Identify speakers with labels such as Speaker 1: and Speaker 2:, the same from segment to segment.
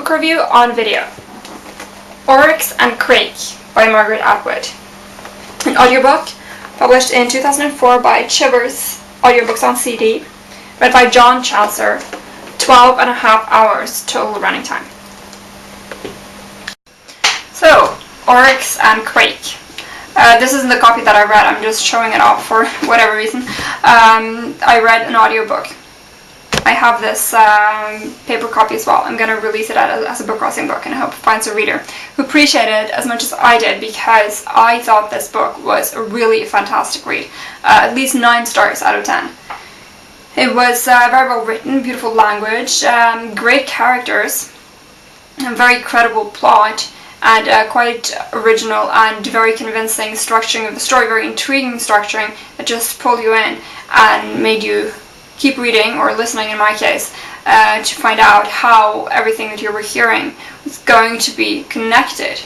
Speaker 1: book review on video. Oryx and Crake by Margaret Atwood. An audiobook published in 2004 by Chivers Audiobooks on CD, read by John Chancellor, 12 and a half hours total running time. So, Oryx and Crake. This isn't the copy that I read, I'm just showing it off for whatever reason. I read an audiobook. I have this paper copy as well. I'm going to release it as a book crossing book, and I hope it finds a reader who appreciated it as much as I did, because I thought this book was a really fantastic read. At least 9 stars out of 10. It was very well written, beautiful language, great characters, a very credible plot, and quite original and very convincing structuring of the story, very intriguing structuring that just pulled you in and made you keep reading, or listening in my case, to find out how everything that you were hearing was going to be connected,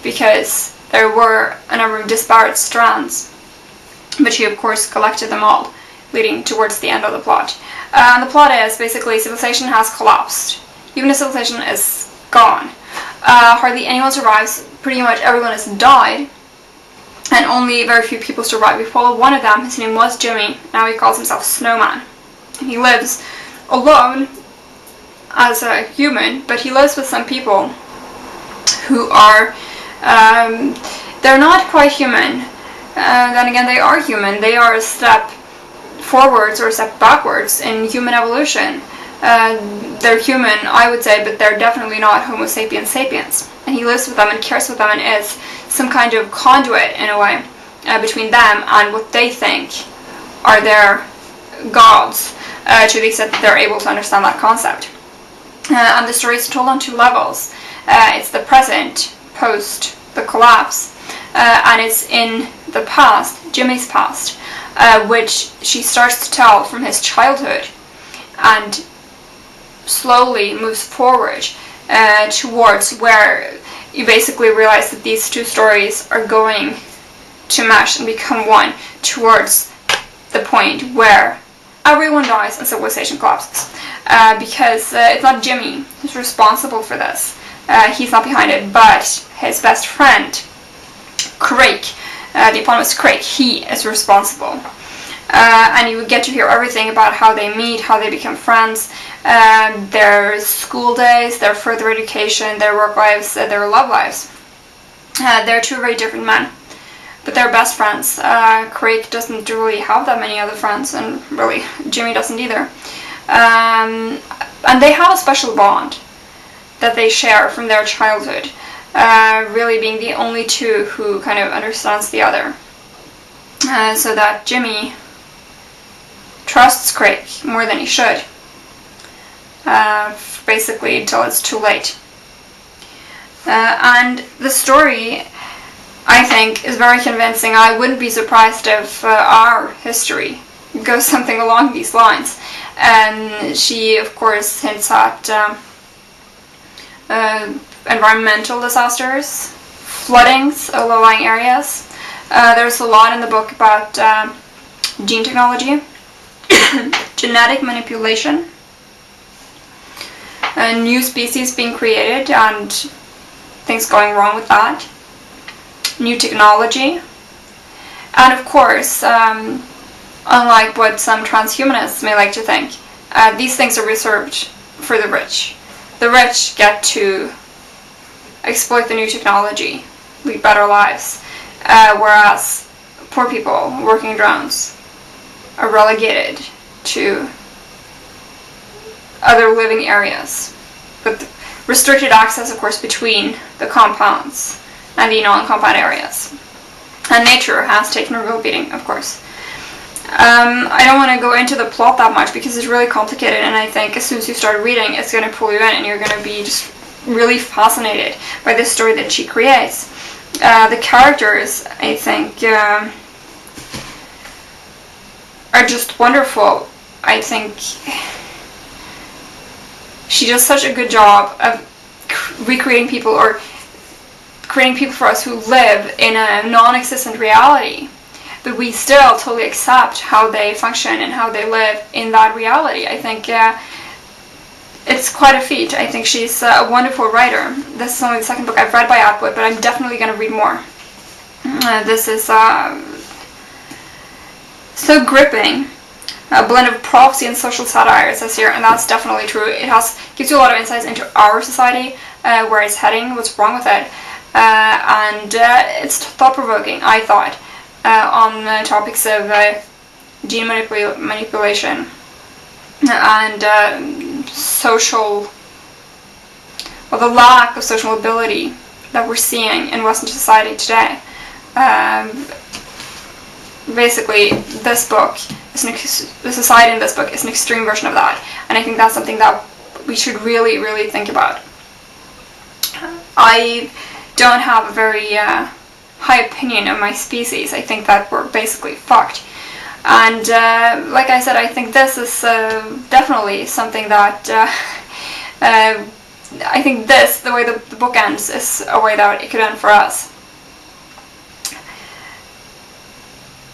Speaker 1: because there were a number of disparate strands, but she of course collected them all, leading towards the end of the plot. And the plot is basically civilization has collapsed. Even if civilization is gone, hardly anyone survives, pretty much everyone has died, and only very few people survive. We followed one of them, his name was Jimmy, now he calls himself Snowman. He lives alone as a human, but he lives with some people who are, they're not quite human. Then again, they are human. They are a step forwards or a step backwards in human evolution. They're human, I would say, but they're definitely not Homo sapiens sapiens. And he lives with them and cares for them and is some kind of conduit, in a way, between them and what they think are their gods, to the extent that they're able to understand that concept. And the story is told on 2 levels. It's the present, post the collapse, and it's in the past, Jimmy's past, which she starts to tell from his childhood, and slowly moves forward towards where you basically realize that these 2 stories are going to mesh and become one, towards the point where everyone dies and civilization collapses. Because it's not Jimmy who's responsible for this. He's not behind it, but his best friend, Crake, the eponymous Crake, he is responsible. And you get to hear everything about how they meet, how they become friends, their school days, their further education, their work lives, their love lives. They're 2 very different men, but they're best friends. Crake doesn't really have that many other friends, and really Jimmy doesn't either. And they have a special bond that they share from their childhood, really being the only 2 who kind of understands the other. So that Jimmy trusts Crake more than he should, basically until it's too late. And the story, I think, is very convincing. I wouldn't be surprised if our history goes something along these lines. And she, of course, hints at environmental disasters, floodings of low-lying areas. There's a lot in the book about gene technology, genetic manipulation, new species being created and things going wrong with that, new technology, and of course, unlike what some transhumanists may like to think, these things are reserved for the rich. The rich get to exploit the new technology, lead better lives, whereas poor people working drones are relegated to other living areas, with restricted access, of course, between the compounds and the non-compound areas. And nature has taken a real beating, of course. I don't want to go into the plot that much because it's really complicated, and I think as soon as you start reading, it's going to pull you in and you're going to be just really fascinated by this story that she creates. The characters, I think, are just wonderful. I think she does such a good job of recreating people, or creating people for us who live in a non-existent reality, but we still totally accept how they function and how they live in that reality. I think it's quite a feat. I think she's a wonderful writer. This is only the second book I've read by Atwood, but I'm definitely going to read more. This is so gripping. A blend of prophecy and social satire, it says here, and that's definitely true. It gives you a lot of insights into our society, where it's heading, what's wrong with it, and it's thought-provoking, I thought, on topics of gene manipulation and the lack of social mobility that we're seeing in Western society today. Basically, this book, the society in this book is an extreme version of that, and I think that's something that we should really, really think about. I don't have a very high opinion of my species. I think that we're basically fucked. And like I said, I think this is definitely something that I think the way the book ends, is a way that it could end for us.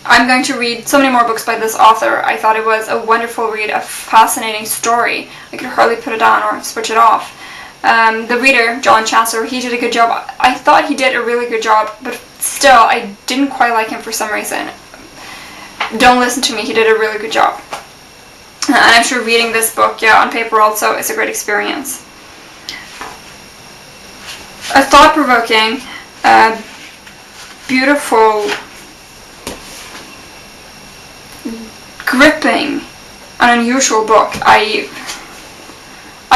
Speaker 1: I'm going to read so many more books by this author. I thought it was a wonderful read, a fascinating story. I could hardly put it down or switch it off. The reader, John Chancellor, he did a good job. I thought he did a really good job, but still, I didn't quite like him for some reason. Don't listen to me, he did a really good job. And I'm sure reading this book on paper also is a great experience. A thought-provoking, beautiful, gripping, an unusual book. I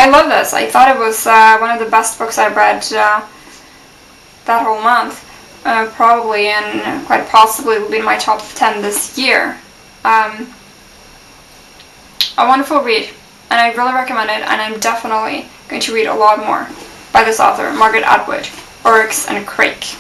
Speaker 1: love this. I thought it was one of the best books I've read that whole month. Probably, and quite possibly will be in my top 10 this year. A wonderful read, and I really recommend it, and I'm definitely going to read a lot more by this author, Margaret Atwood, Oryx and Crake.